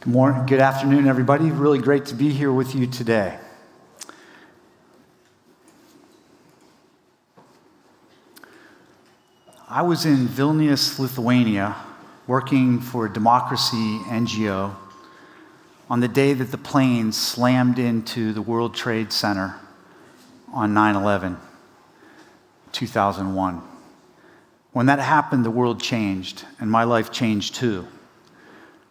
Good afternoon, everybody. Really great to be here with you today. I was in Vilnius, Lithuania, working for a democracy NGO on the day that the planes slammed into the World Trade Center on 9/11, 2001. When that happened, the world changed, and my life changed too.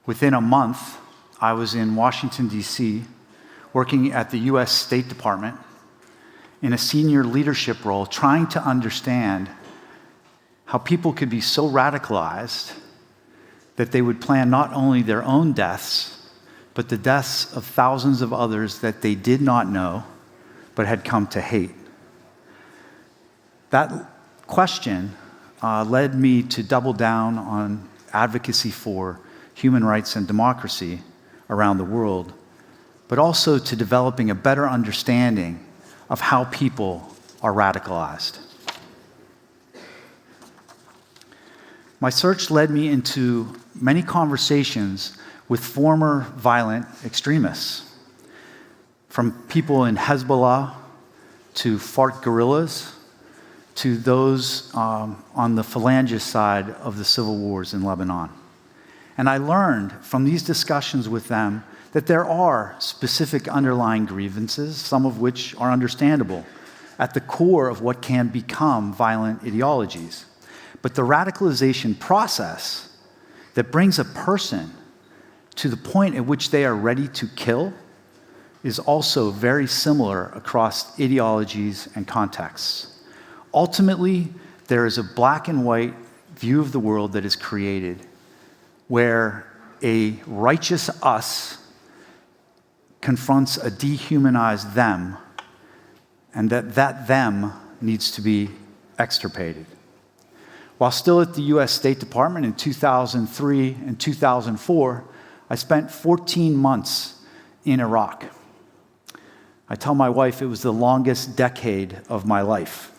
Within a month, I was in Washington, D.C., working at the U.S. State Department in a senior leadership role, trying to understand how people could be so radicalized that they would plan not only their own deaths, but the deaths of thousands of others that they did not know, but had come to hate. That question led me to double down on advocacy for human rights and democracy around the world, but also to developing a better understanding of how people are radicalized. My search led me into many conversations with former violent extremists, from people in Hezbollah to FARC guerrillas to those on the Phalangist side of the civil wars in Lebanon. And I learned from these discussions with them that there are specific underlying grievances, some of which are understandable, at the core of what can become violent ideologies. But the radicalization process that brings a person to the point at which they are ready to kill is also very similar across ideologies and contexts. Ultimately, there is a black and white view of the world that is created where a righteous us confronts a dehumanized them, and that them needs to be extirpated. While still at the U.S. State Department in 2003 and 2004, I spent 14 months in Iraq. I tell my wife it was the longest decade of my life.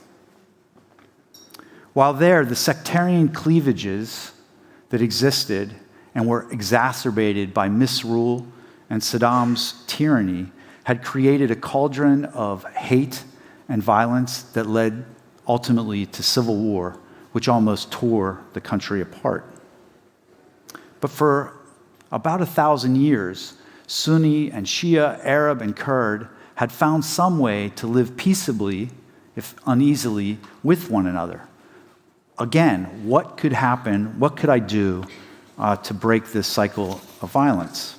While there, the sectarian cleavages that existed and were exacerbated by misrule and Saddam's tyranny had created a cauldron of hate and violence that led ultimately to civil war, which almost tore the country apart. But for about 1,000 years, Sunni and Shia, Arab and Kurd had found some way to live peaceably, if uneasily, with one another. Again, what could happen? What could I do to break this cycle of violence?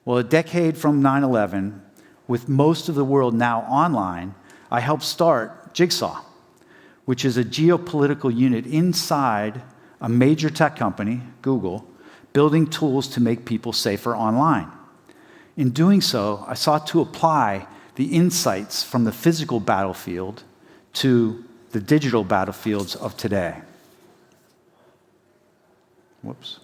Well, a decade from 9/11, with most of the world now online, I helped start Jigsaw, which is a geopolitical unit inside a major tech company, Google, building tools to make people safer online. In doing so, I sought to apply the insights from the physical battlefield to the digital battlefields of today. Whoops.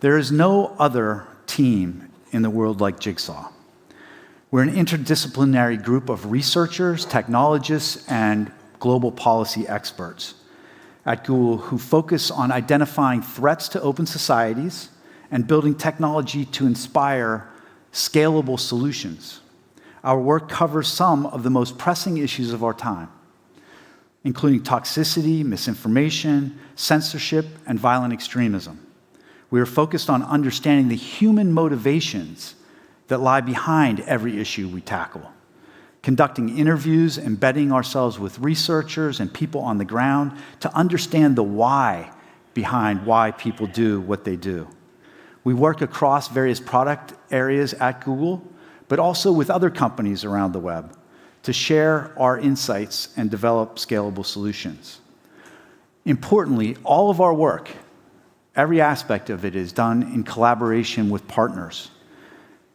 There is no other team in the world like Jigsaw. We're an interdisciplinary group of researchers, technologists, and global policy experts at Google who focus on identifying threats to open societies and building technology to inspire scalable solutions. Our work covers some of the most pressing issues of our time, including toxicity, misinformation, censorship, and violent extremism. We are focused on understanding the human motivations that lie behind every issue we tackle, conducting interviews, embedding ourselves with researchers and people on the ground to understand the why behind why people do what they do. We work across various product areas at Google, but also with other companies around the web to share our insights and develop scalable solutions. Importantly, all of our work, every aspect of it, is done in collaboration with partners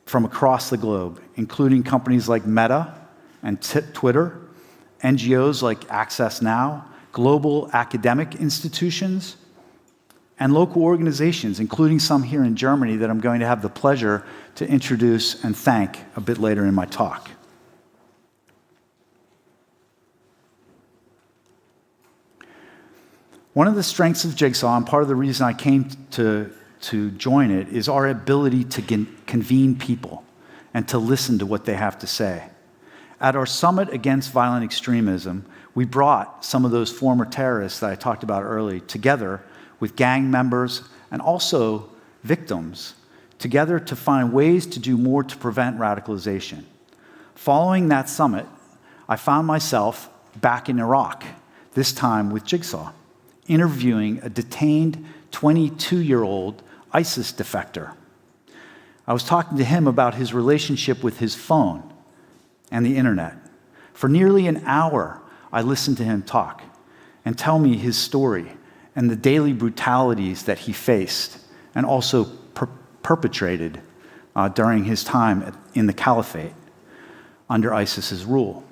from across the globe, including companies like Meta and Twitter, NGOs like Access Now, global academic institutions, and local organizations, including some here in Germany that I'm going to have the pleasure to introduce and thank a bit later in my talk. One of the strengths of Jigsaw, and part of the reason I came to join it, is our ability to convene people and to listen to what they have to say. At our summit against violent extremism, we brought some of those former terrorists that I talked about earlier together with gang members and also victims, together to find ways to do more to prevent radicalization. Following that summit, I found myself back in Iraq, this time with Jigsaw, interviewing a detained 22-year-old ISIS defector. I was talking to him about his relationship with his phone and the internet. For nearly an hour, I listened to him talk and tell me his story and the daily brutalities that he faced and also perpetrated during his time in the caliphate under ISIS's rule.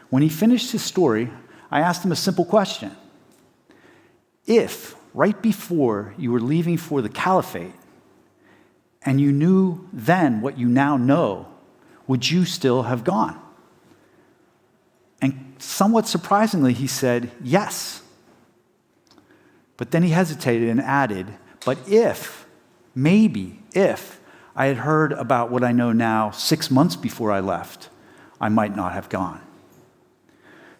When he finished his story, I asked him a simple question. If, right before you were leaving for the caliphate, and you knew then what you now know, would you still have gone? And somewhat surprisingly, he said, yes. But then he hesitated and added, but if, maybe, if I had heard about what I know now 6 months before I left, I might not have gone.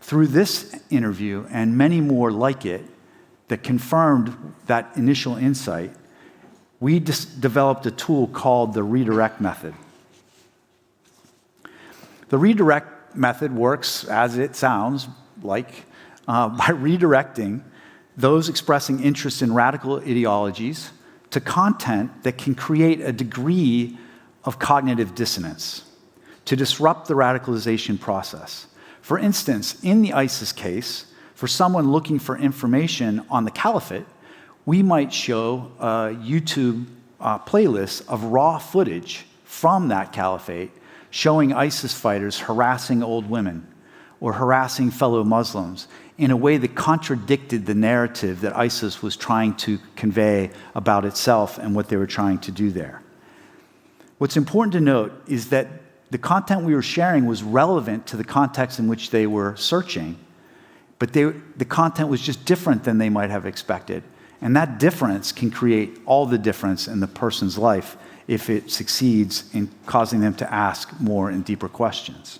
Through this interview and many more like it that confirmed that initial insight, we developed a tool called the redirect method. The redirect method works, as it sounds like, by redirecting those expressing interest in radical ideologies to content that can create a degree of cognitive dissonance to disrupt the radicalization process. For instance, in the ISIS case, for someone looking for information on the caliphate, we might show a YouTube playlist of raw footage from that caliphate showing ISIS fighters harassing old women or harassing fellow Muslims in a way that contradicted the narrative that ISIS was trying to convey about itself and what they were trying to do there. What's important to note is that the content we were sharing was relevant to the context in which they were searching, but the content was just different than they might have expected. And that difference can create all the difference in the person's life if it succeeds in causing them to ask more and deeper questions.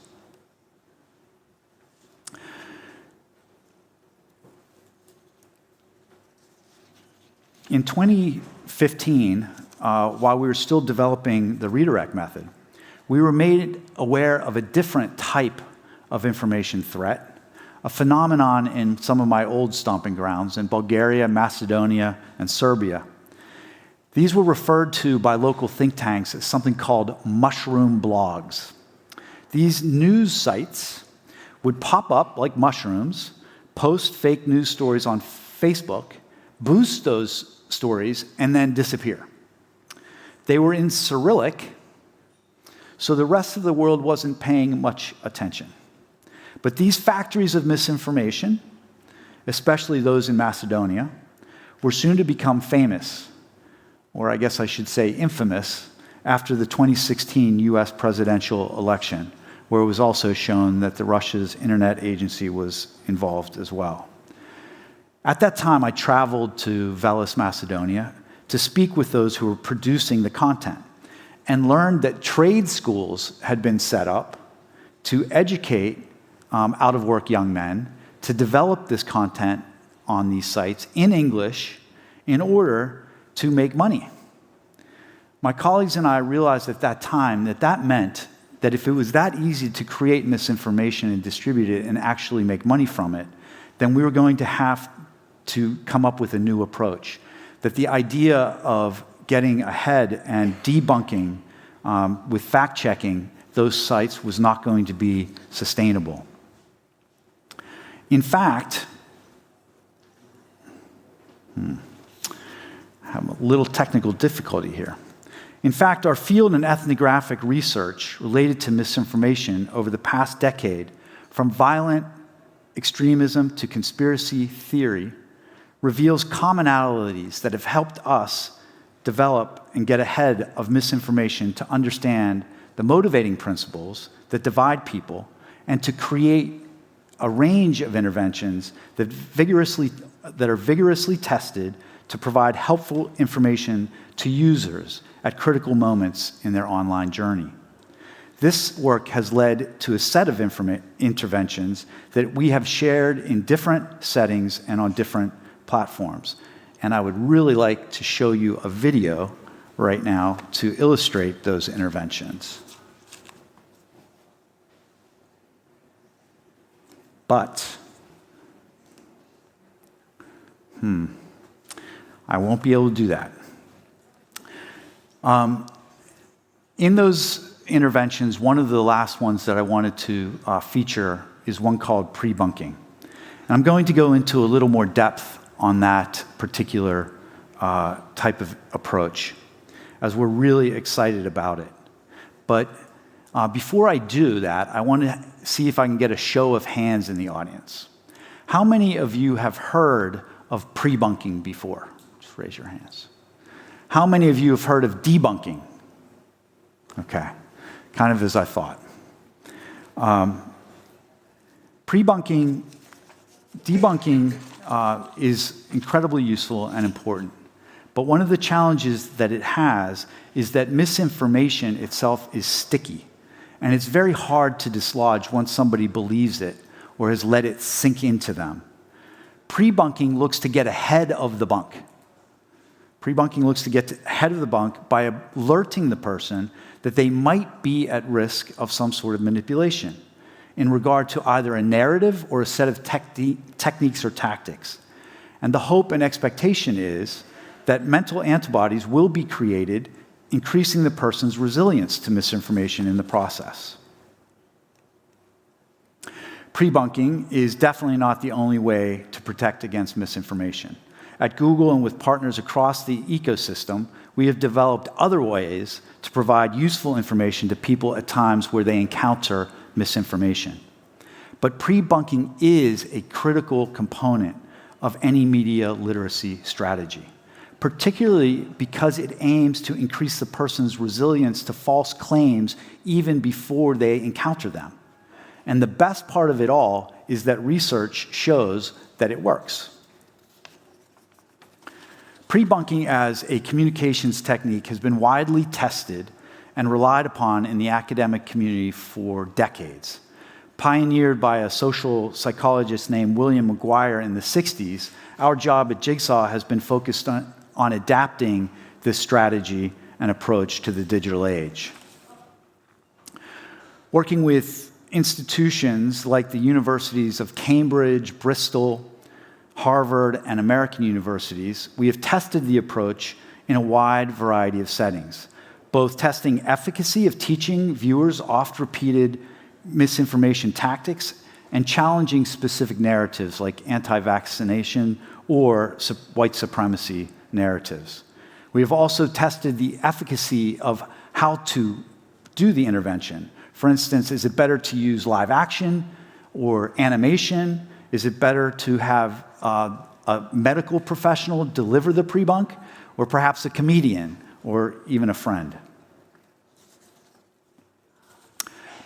In 2015, while we were still developing the redirect method, we were made aware of a different type of information threat, a phenomenon in some of my old stomping grounds in Bulgaria, Macedonia, and Serbia. These were referred to by local think tanks as something called mushroom blogs. These news sites would pop up like mushrooms, post fake news stories on Facebook, boost those stories, and then disappear. They were in Cyrillic, so the rest of the world wasn't paying much attention. But these factories of misinformation, especially those in Macedonia, were soon to become famous, or I guess I should say infamous, after the 2016 US presidential election, where it was also shown that Russia's internet agency was involved as well. At that time, I traveled to Velis, Macedonia, to speak with those who were producing the content, and learned that trade schools had been set up to educate out-of-work young men to develop this content on these sites in English in order to make money. My colleagues and I realized at that time that that meant that if it was that easy to create misinformation and distribute it and actually make money from it, then we were going to have to come up with a new approach. That the idea of getting ahead and debunking with fact-checking those sites was not going to be sustainable. In fact, I have a little technical difficulty here. In fact, our field and ethnographic research related to misinformation over the past decade, from violent extremism to conspiracy theory, reveals commonalities that have helped us develop and get ahead of misinformation to understand the motivating principles that divide people and to create a range of interventions that are vigorously tested to provide helpful information to users at critical moments in their online journey. This work has led to a set of interventions that we have shared in different settings and on different platforms. And I would really like to show you a video right now to illustrate those interventions. But, I won't be able to do that. In those interventions, one of the last ones that I wanted to feature is one called pre-bunking. And I'm going to go into a little more depth on that particular type of approach, as we're really excited about it. But before I do that, I want to see if I can get a show of hands in the audience. How many of you have heard of pre-bunking before? Just raise your hands. How many of you have heard of debunking? Okay, kind of as I thought. Debunking is incredibly useful and important. But one of the challenges that it has is that misinformation itself is sticky. And it's very hard to dislodge once somebody believes it or has let it sink into them. Pre-bunking looks to get ahead of the bunk. Pre-bunking looks to get ahead of the bunk by alerting the person that they might be at risk of some sort of manipulation in regard to either a narrative or a set of techniques or tactics. And the hope and expectation is that mental antibodies will be created, increasing the person's resilience to misinformation in the process. Pre-bunking is definitely not the only way to protect against misinformation. At Google and with partners across the ecosystem, we have developed other ways to provide useful information to people at times where they encounter misinformation. But pre-bunking is a critical component of any media literacy strategy, particularly because it aims to increase the person's resilience to false claims even before they encounter them. And the best part of it all is that research shows that it works. Pre-bunking as a communications technique has been widely tested and relied upon in the academic community for decades. Pioneered by a social psychologist named William McGuire in the 60s, our job at Jigsaw has been focused on adapting this strategy and approach to the digital age. Working with institutions like the universities of Cambridge, Bristol, Harvard, and American universities, we have tested the approach in a wide variety of settings, both testing efficacy of teaching viewers oft-repeated misinformation tactics and challenging specific narratives like anti-vaccination or white supremacy narratives. We have also tested the efficacy of how to do the intervention. For instance, is it better to use live action or animation? Is it better to have a medical professional deliver the pre-bunk, or perhaps a comedian or even a friend?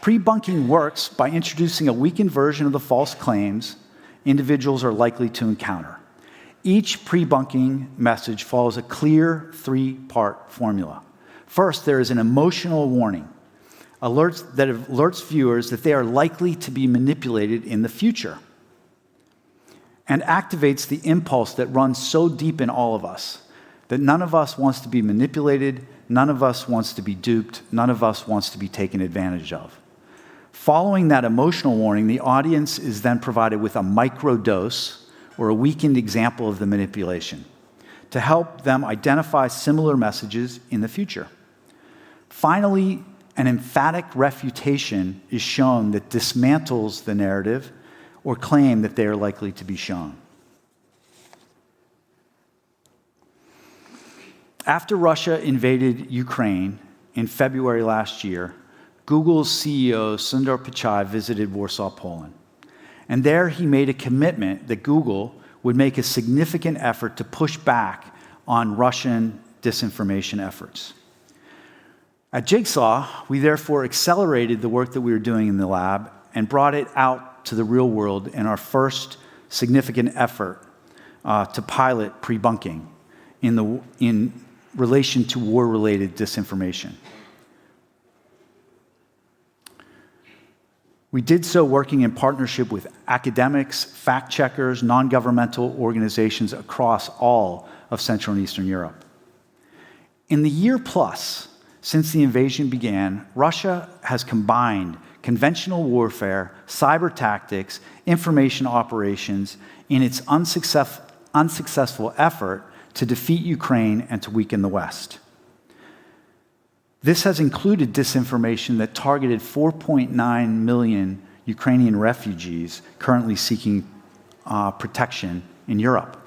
Pre-bunking works by introducing a weakened version of the false claims individuals are likely to encounter. Each pre-bunking message follows a clear three-part formula. First, there is an emotional warning, that alerts viewers that they are likely to be manipulated in the future, and activates the impulse that runs so deep in all of us that none of us wants to be manipulated, none of us wants to be duped, none of us wants to be taken advantage of. Following that emotional warning, the audience is then provided with a microdose or a weakened example of the manipulation to help them identify similar messages in the future. Finally, an emphatic refutation is shown that dismantles the narrative or claim that they are likely to be shown. After Russia invaded Ukraine in February last year, Google's CEO Sundar Pichai visited Warsaw, Poland. And there he made a commitment that Google would make a significant effort to push back on Russian disinformation efforts. At Jigsaw, we therefore accelerated the work that we were doing in the lab and brought it out to the real world in our first significant effort to pilot pre-bunking in relation to war-related disinformation. We did so working in partnership with academics, fact-checkers, non-governmental organizations across all of Central and Eastern Europe. In the year plus since the invasion began, Russia has combined conventional warfare, cyber tactics, information operations in its unsuccessful effort to defeat Ukraine and to weaken the West. This has included disinformation that targeted 4.9 million Ukrainian refugees currently seeking protection in Europe.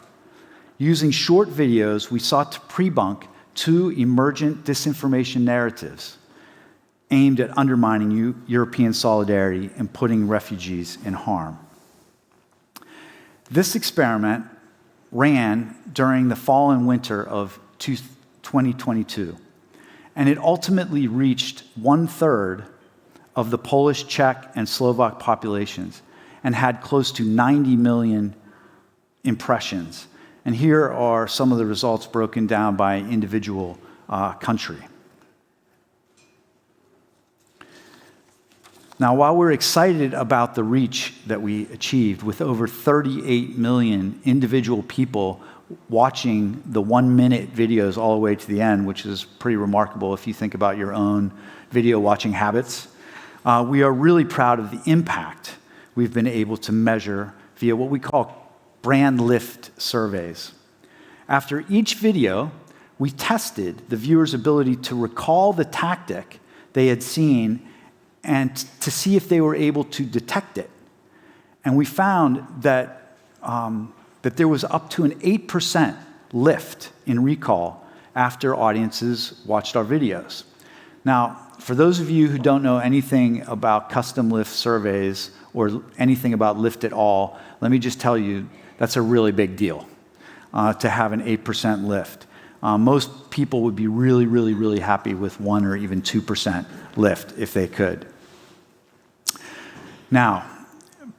Using short videos, we sought to pre-bunk 2 emergent disinformation narratives aimed at undermining European solidarity and putting refugees in harm. This experiment ran during the fall and winter of 2022, and it ultimately reached 1/3 of the Polish, Czech, and Slovak populations and had close to 90 million impressions. And here are some of the results broken down by individual country. Now, while we're excited about the reach that we achieved with over 38 million individual people watching the 1-minute videos all the way to the end, which is pretty remarkable if you think about your own video watching habits, we are really proud of the impact we've been able to measure via what we call brand lift surveys. After each video, we tested the viewer's ability to recall the tactic they had seen and to see if they were able to detect it. And we found that, that there was up to an 8% lift in recall after audiences watched our videos. Now, for those of you who don't know anything about custom lift surveys or anything about lift at all, let me just tell you, that's a really big deal to have an 8% lift. Most people would be really, really, really happy with 1 or even 2% lift if they could. Now,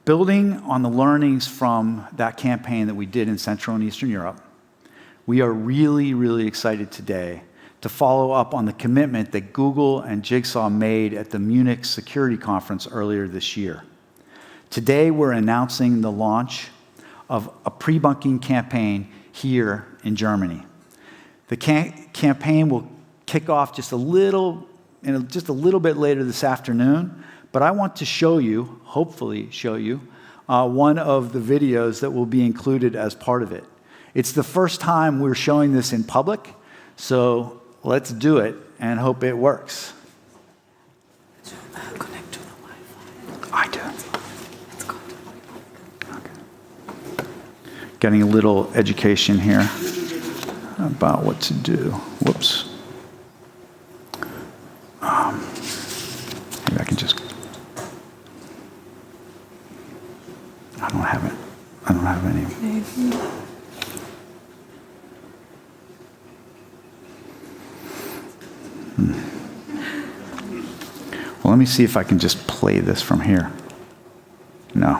building on the learnings from that campaign that we did in Central and Eastern Europe, we are really, really excited today to follow up on the commitment that Google and Jigsaw made at the Munich Security Conference earlier this year. Today, we're announcing the launch of a pre-bunking campaign here in Germany. The campaign will kick off just a little bit later this afternoon, but I want to show you, hopefully show you, one of the videos that will be included as part of it. It's the first time we're showing this in public, so let's do it and hope it works. Connect to the Wi-Fi. I do. It's good. Okay. Getting a little education here about what to do. Whoops. Maybe I can just... I don't have it. I don't have any. Well, let me see if I can just play this from here. No.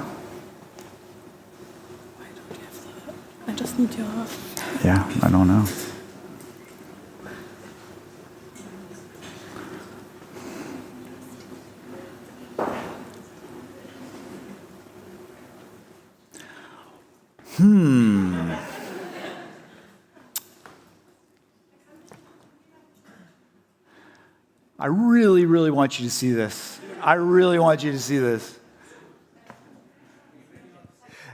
Why don't you have the... I just need your... Yeah, I don't know. I really, really want you to see this. I really want you to see this.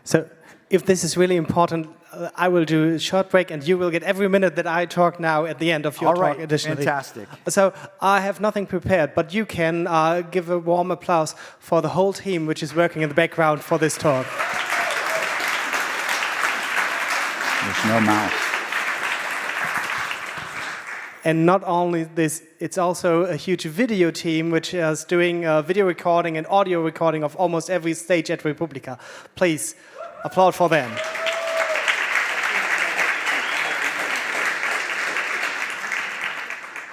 So, if this is really important, I will do a short break, and you will get every minute that I talk now at the end of your talk. Additionally, fantastic. So, I have nothing prepared, but you can give a warm applause for the whole team which is working in the background for this talk. There's no mouse. And not only this, it's also a huge video team which is doing video recording and audio recording of almost every stage at Republica. Please applaud for them.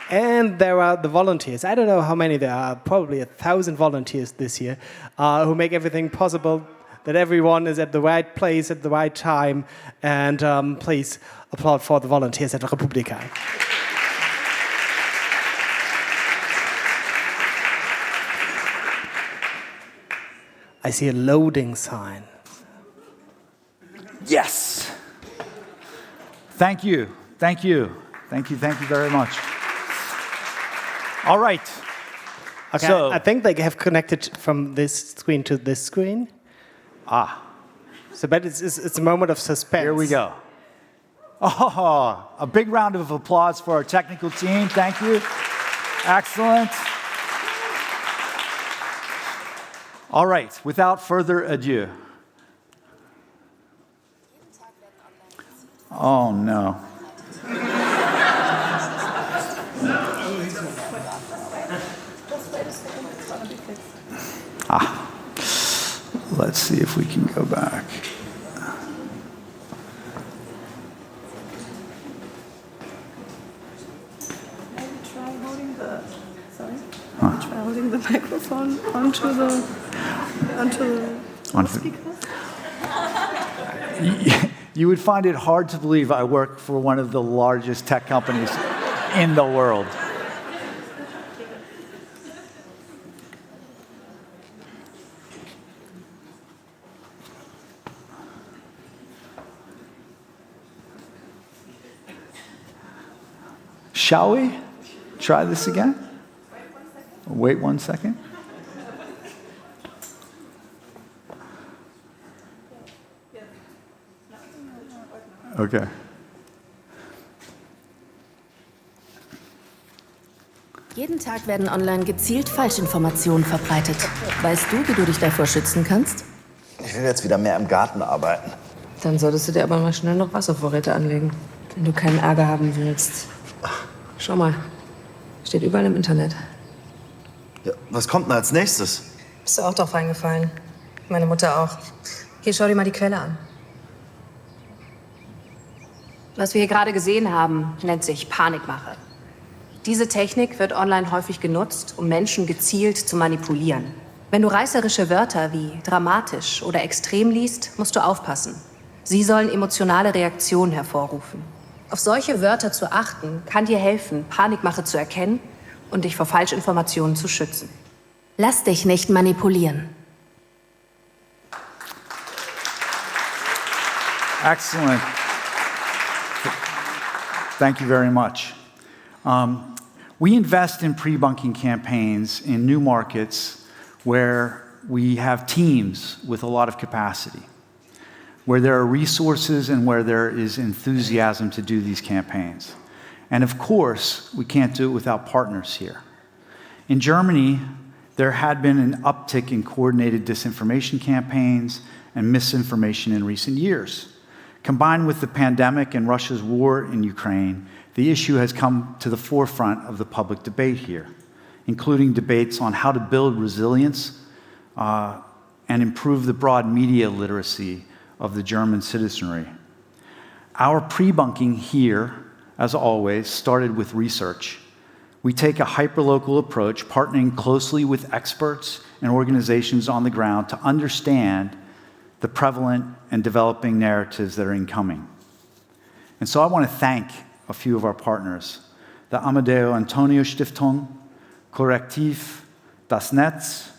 And there are the volunteers. I don't know how many there are, probably 1,000 volunteers this year, who make everything possible, that everyone is at the right place at the right time. And please applaud for the volunteers at Republika. I see a loading sign. Yes. Thank you. Thank you. Thank you. Thank you very much. All right. Okay, So, I think they have connected from this screen to this screen. So, but it's a moment of suspense. here we go. Oh, a big round of applause for our technical team. Thank you. Excellent. All right, without further ado. Oh, no. Let's see if we can go back. Try holding the try holding the microphone onto the speakers. You would find it hard to believe I work for one of the largest tech companies in the world. Shall we try this again? Wait 1 second. Okay. Jeden Tag werden online gezielt Falschinformationen verbreitet. Weißt du, wie du dich davor schützen kannst? Ich will jetzt wieder mehr im Garten arbeiten. Dann solltest du dir aber mal schnell noch Wasservorräte anlegen, wenn du keinen Ärger haben willst. Schau mal, steht überall im Internet. Ja, was kommt denn als nächstes? Bist du auch drauf reingefallen? Meine Mutter auch. Hier, schau dir mal die Quelle an. Was wir hier gerade gesehen haben, nennt sich Panikmache. Diese Technik wird online häufig genutzt, um Menschen gezielt zu manipulieren. Wenn du reißerische Wörter wie dramatisch oder extrem liest, musst du aufpassen. Sie sollen emotionale Reaktionen hervorrufen. Auf solche Wörter zu achten, kann dir helfen, Panikmache zu erkennen und dich vor Falschinformationen zu schützen. Lass dich nicht manipulieren. Excellent. Thank you very much. We invest in pre-bunking campaigns in new markets where we have teams with a lot of capacity, where there are resources and where there is enthusiasm to do these campaigns. And of course, we can't do it without partners here. In Germany, there had been an uptick in coordinated disinformation campaigns and misinformation in recent years. Combined with the pandemic and Russia's war in Ukraine, the issue has come to the forefront of the public debate here, including debates on how to build resilience and improve the broad media literacy of the German citizenry. Our pre-bunking here, as always, started with research. We take a hyperlocal approach, partnering closely with experts and organizations on the ground to understand the prevalent and developing narratives that are incoming. And so I want to thank a few of our partners, the Amadeo Antonio Stiftung, Korrektiv, Das Netz,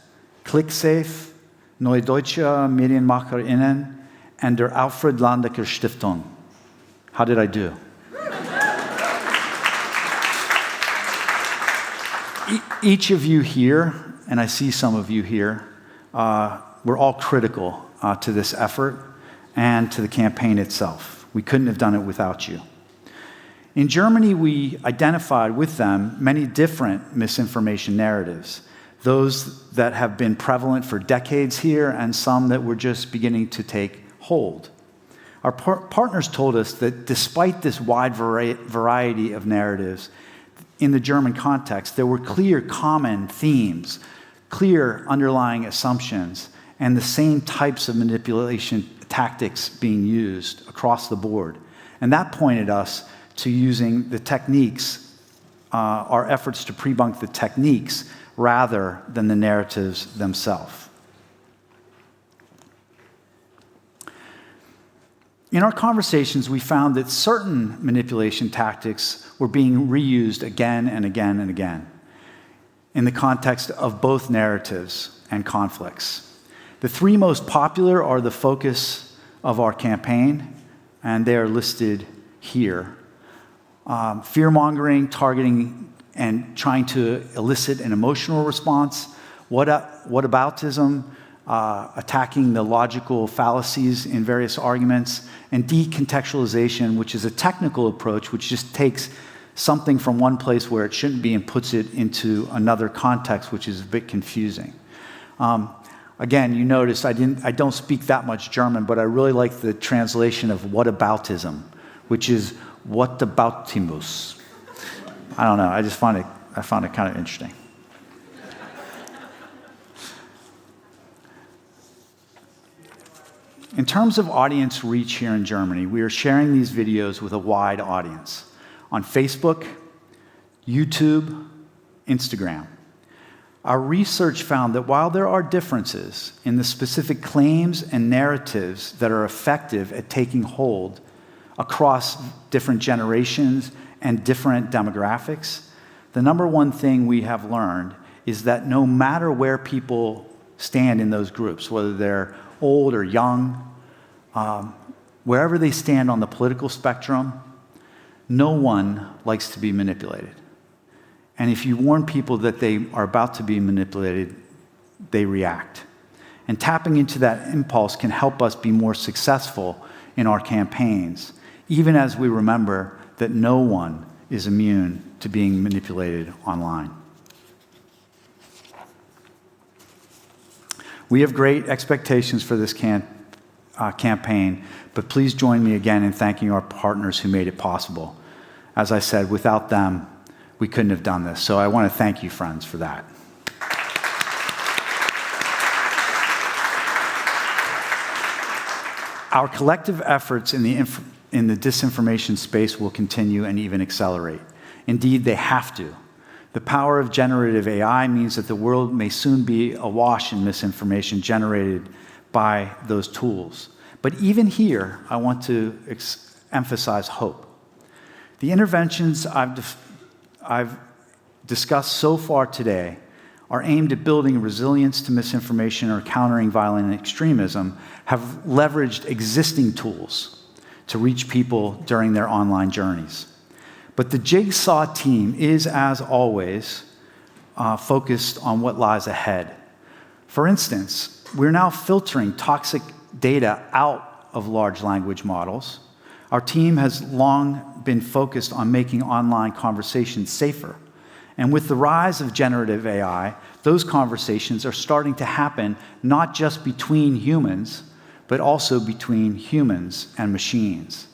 ClickSafe, Neue Deutsche MedienmacherInnen, and der Alfred Landecker Stiftung. How did I do? Each of you here, and I see some of you here, we're all critical to this effort and to the campaign itself. We couldn't have done it without you. In Germany, we identified with them many different misinformation narratives, those that have been prevalent for decades here and some that were just beginning to take hold. Our partners told us that despite this wide variety of narratives in the German context, there were clear common themes, clear underlying assumptions, and the same types of manipulation tactics being used across the board. And that pointed us to using the techniques our efforts to debunk the techniques rather than the narratives themselves. In our conversations, we found that certain manipulation tactics were being reused again and again and again in the context of both narratives and conflicts. The three most popular are the focus of our campaign, and they are listed here. Fear-mongering, targeting, and trying to elicit an emotional response. Whataboutism, attacking the logical fallacies in various arguments, and decontextualization, which is a technical approach which just takes something from one place where it shouldn't be and puts it into another context, which is a bit confusing. Again, you notice I don't speak that much German, but I really like the translation of whataboutism, which is whataboutimus. I don't know. I found it kind of interesting. In terms of audience reach here in Germany, we are sharing these videos with a wide audience on Facebook, YouTube, Instagram. Our research found that while there are differences in the specific claims and narratives that are effective at taking hold across different generations and different demographics, the number one thing we have learned is that no matter where people stand in those groups, whether they're old or young, wherever they stand on the political spectrum, no one likes to be manipulated. And if you warn people that they are about to be manipulated, they react. And tapping into that impulse can help us be more successful in our campaigns, even as we remember that no one is immune to being manipulated online. We have great expectations for this campaign, but please join me again in thanking our partners who made it possible. As I said, without them, we couldn't have done this. So I want to thank you, friends, for that. Our collective efforts in the disinformation space will continue and even accelerate. Indeed, they have to. The power of generative AI means that the world may soon be awash in misinformation generated by those tools. But even here, I want to emphasize hope. The interventions I've discussed so far today are aimed at building resilience to misinformation or countering violent extremism, have leveraged existing tools to reach people during their online journeys. But the Jigsaw team is, as always, focused on what lies ahead. For instance, we're now filtering toxic data out of large language models. Our team has long been focused on making online conversations safer. And with the rise of generative AI, those conversations are starting to happen not just between humans, but also between humans and machines.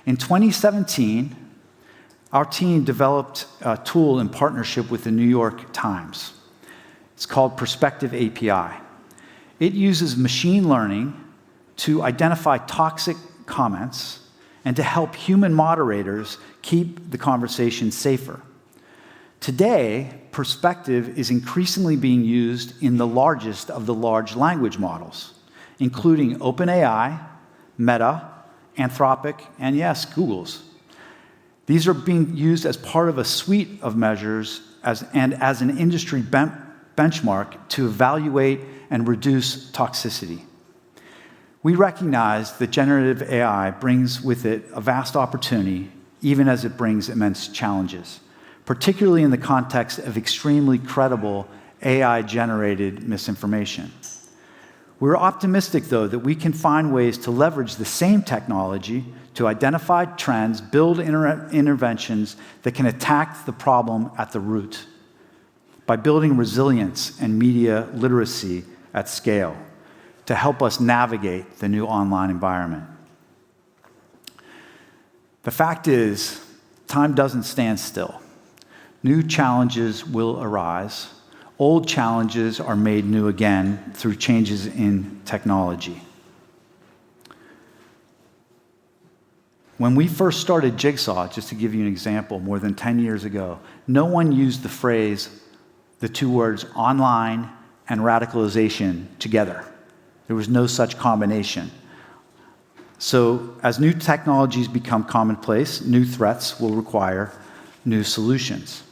In 2017, our team developed a tool in partnership with the New York Times. It's called Perspective API. It uses machine learning to identify toxic comments and to help human moderators keep the conversation safer. Today, Perspective is increasingly being used in the largest of the large language models, including OpenAI, Meta, Anthropic, and yes, Google's. These are being used as part of a suite of measures as an industry benchmark to evaluate and reduce toxicity. We recognize that generative AI brings with it a vast opportunity, even as it brings immense challenges, particularly in the context of extremely credible AI-generated misinformation. We're optimistic, though, that we can find ways to leverage the same technology to identify trends, build interventions that can attack the problem at the root by building resilience and media literacy at scale to help us navigate the new online environment. The fact is, time doesn't stand still. New challenges will arise. Old challenges are made new again through changes in technology. When we first started Jigsaw, just to give you an example, more than 10 years ago, no one used the phrase, the two words online and radicalization together. There was no such combination. So as new technologies become commonplace, new threats will require new solutions.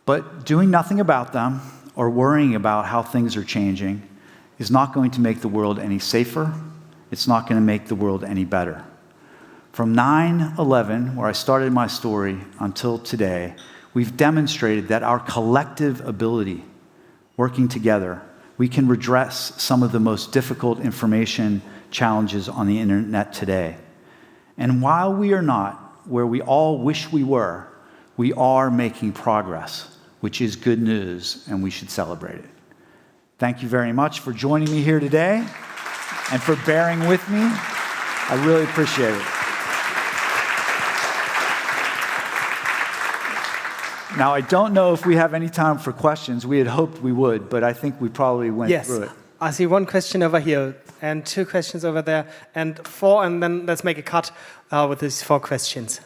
But doing nothing about them or worrying about how things are changing is not going to make the world any safer. It's not going to make the world any better. From 9/11, where I started my story, until today, we've demonstrated that our collective ability, working together, we can redress some of the most difficult information challenges on the internet today. And while we are not where we all wish we were, we are making progress, which is good news, and we should celebrate it. Thank you very much for joining me here today and for bearing with me. I really appreciate it. Now, I don't know if we have any time for questions. We had hoped we would, but I think we probably went through it. I see one question over here, and 2 questions over there, and 4, and then let's make a cut with these 4 questions.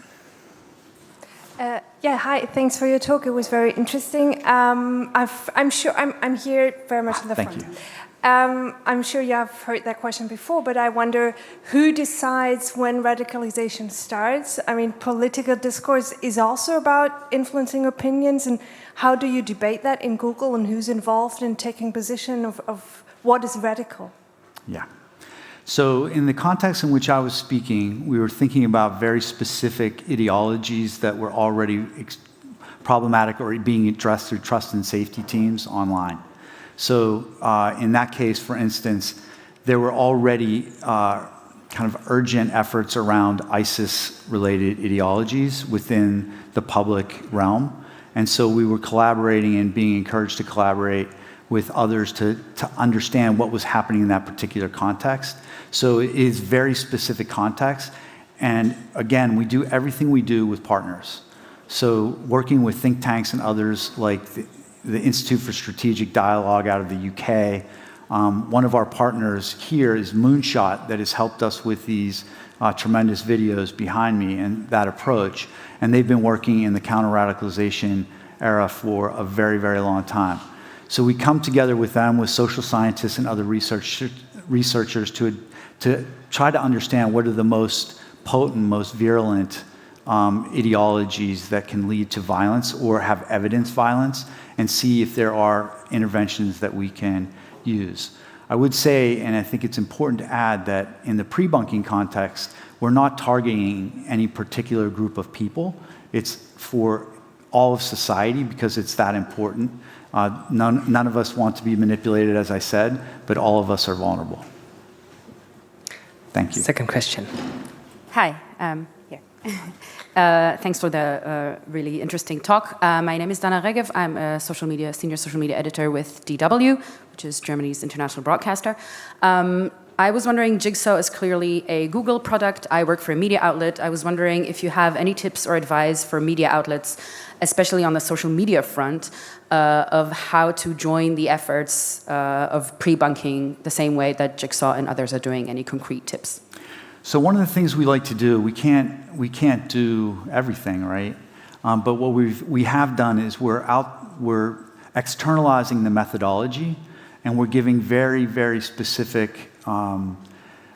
Yeah, hi. Thanks for your talk. It was very interesting. I'm sure I'm here very much in the front. Thank you. I'm sure you have heard that question before, but I wonder who decides when radicalization starts? I mean, political discourse is also about influencing opinions, and how do you debate that in Google, and who's involved in taking position of what is radical? Yeah. So in the context in which I was speaking, we were thinking about very specific ideologies that were already problematic or being addressed through trust and safety teams online. So in that case, for instance, there were already kind of urgent efforts around ISIS-related ideologies within the public realm. And so we were collaborating and being encouraged to collaborate with others to understand what was happening in that particular context. So it is very specific context. And again, we do everything we do with partners. So working with think tanks and others like the Institute for Strategic Dialogue out of the UK. One of our partners here is Moonshot, that has helped us with these tremendous videos behind me and that approach. And they've been working in the counter-radicalization era for a very, very long time. So we come together with them, with social scientists and other researchers to try to understand what are the most potent, most virulent ideologies that can lead to violence or have evidence violence, and see if there are interventions that we can use. I would say, and I think it's important to add, that in the pre-bunking context, we're not targeting any particular group of people. It's for all of society because it's that important. None of us want to be manipulated, as I said, but all of us are vulnerable. Thank you. Second question. Hi. Here. Thanks for the really interesting talk. My name is Dana Regev. I'm a senior social media editor with DW, which is Germany's international broadcaster. I was wondering, Jigsaw is clearly a Google product. I work for a media outlet. I was wondering if you have any tips or advice for media outlets, especially on the social media front, of how to join the efforts of pre-bunking the same way that Jigsaw and others are doing. Any concrete tips? So one of the things we like to do, we can't do everything, right? But what we have done is we're externalizing the methodology, and we're giving very, very specific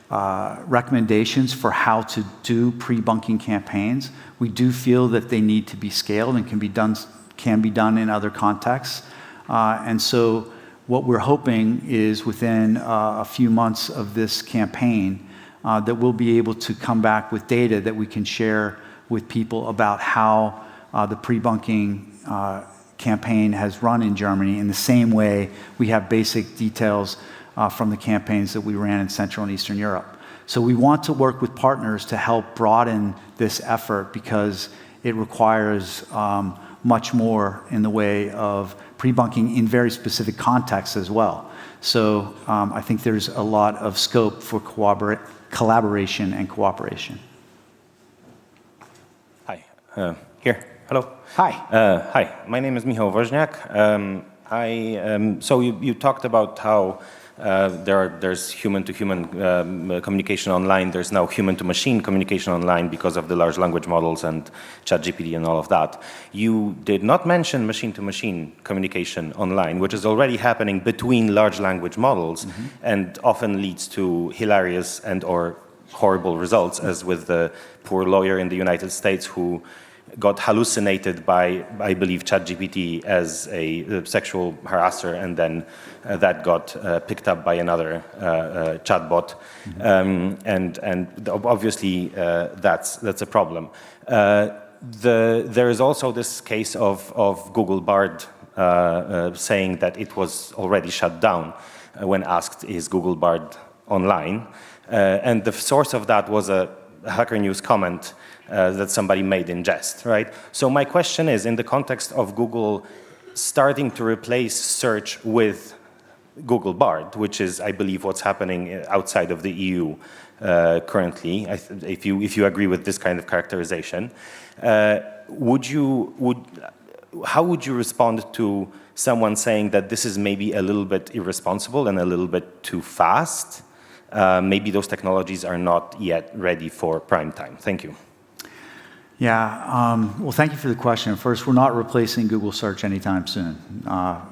recommendations for how to do pre-bunking campaigns. We do feel that they need to be scaled and can be done in other contexts. And so what we're hoping is within a few months of this campaign, that we'll be able to come back with data that we can share with people about how the pre-bunking campaign has run in Germany, in the same way we have basic details from the campaigns that we ran in Central and Eastern Europe. So we want to work with partners to help broaden this effort because it requires much more in the way of pre-bunking in very specific contexts as well. So I think there's a lot of scope for collaboration and cooperation. Hi. Here. Hello. Hi. Hi. My name is Michał Woźniak. So you talked about how There's human-to-human communication online. There's now human-to-machine communication online because of the large language models and ChatGPT and all of that. You did not mention machine-to-machine communication online, which is already happening between large language models and often leads to hilarious and/or horrible results, as with the poor lawyer in the United States who got hallucinated by, I believe, ChatGPT as a sexual harasser, and then that got picked up by another chatbot, and obviously that's a problem. There is also this case of Google Bard saying that it was already shut down when asked, "Is Google Bard online?" And the source of that was a Hacker News comment that somebody made in jest, right? So my question is, in the context of Google starting to replace search with Google Bard, which is, I believe, what's happening outside of the EU currently, if you agree with this kind of characterization, how would you respond to someone saying that this is maybe a little bit irresponsible and a little bit too fast? Maybe those technologies are not yet ready for prime time. Thank you. Yeah, well, thank you for the question. First, we're not replacing Google search anytime soon,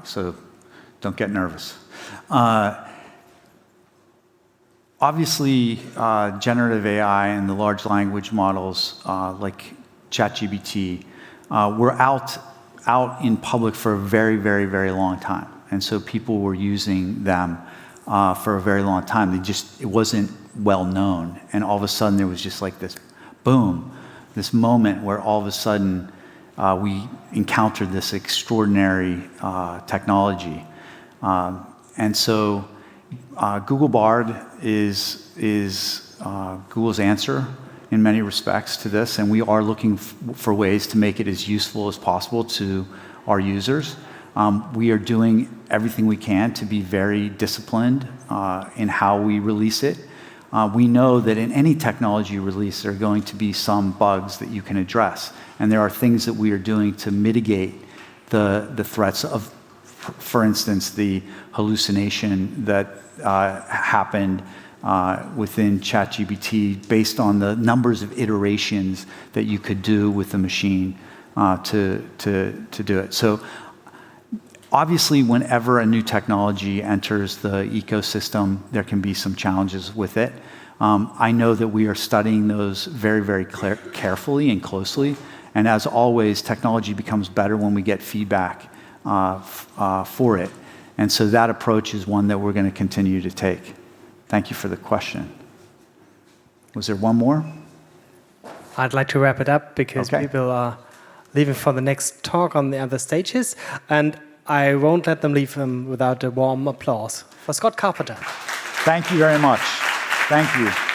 so don't get nervous. Obviously, generative AI and the large language models like ChatGPT were out in public for a very, very, very long time. And so people were using them for a very long time. It wasn't well known. And all of a sudden, there was just like this boom, this moment where all of a sudden we encountered this extraordinary technology. And so Google Bard is Google's answer in many respects to this, and we are looking for ways to make it as useful as possible to our users. We are doing everything we can to be very disciplined in how we release it. We know that in any technology release, there are going to be some bugs that you can address. And there are things that we are doing to mitigate the threats of, for instance, the hallucination that happened within ChatGPT based on the numbers of iterations that you could do with the machine to do it. So obviously, whenever a new technology enters the ecosystem, there can be some challenges with it. I know that we are studying those very, very carefully and closely. And as always, technology becomes better when we get feedback for it. And so that approach is one that we're going to continue to take. Thank you for the question. Was there one more? I'd like to wrap it up because people are leaving for the next talk on the other stages. And I won't let them leave without a warm applause for Scott Carpenter. Thank you very much. Thank you.